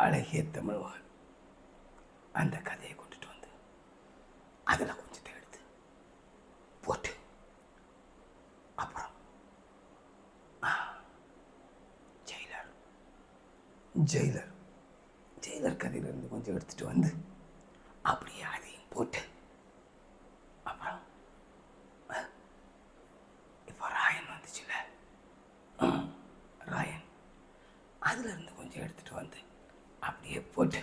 அழகிய தமிழ் மகன் அந்த கதையை கொண்டுட்டு வந்து அதில் கொஞ்சத்தை எடுத்து போட்டு அப்புறம் ஜெயிலர் கதையிலேருந்து கொஞ்சம் எடுத்துகிட்டு வந்து அப்படியே அதையும் போட்டு அப்புறம் இப்போ ராயன் வந்துச்சுல, ராயன் அதுலேருந்து கொஞ்சம் எடுத்துகிட்டு வந்து அப்படியே போட்டு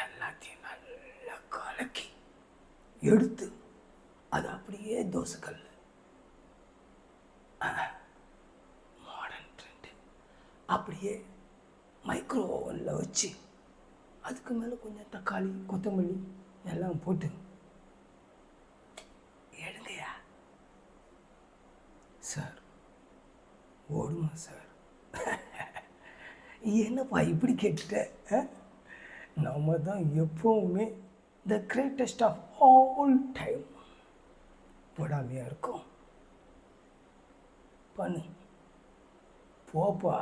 எல்லாத்தையும் நல்லா கலக்கி எடுத்து அது அப்படியே தோசைக்கல் மாடர்ன் ட்ரெண்டு அப்படியே மைக்ரோ ஓவனில் வச்சு அதுக்கு மேலே கொஞ்சம் தக்காளி கொத்தமல்லி எல்லாம் போட்டு எடுங்கயா சார். ஓடுமா சார்? என்னப்பா இப்படி கேட்டுட்ட? நம்ம தான் எப்போவுமே the greatest of all time போடாமையாக இருக்கும். பண்ணு போப்பா.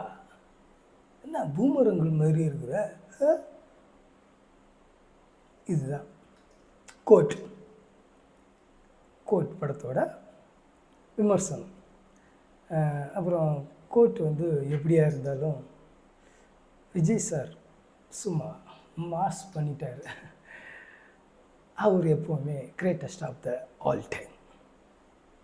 என்ன பூமரங்கள் மாதிரி இருக்கிற? இதுதான் கோட் படத்தோட விமர்சனம். அப்புறம் கோட் வந்து எப்படியா இருந்தாலும் விஜய் சார் சும்மா மாஸ் பண்ணிட்டார். அவர் எப்போவுமே greatest of the all time.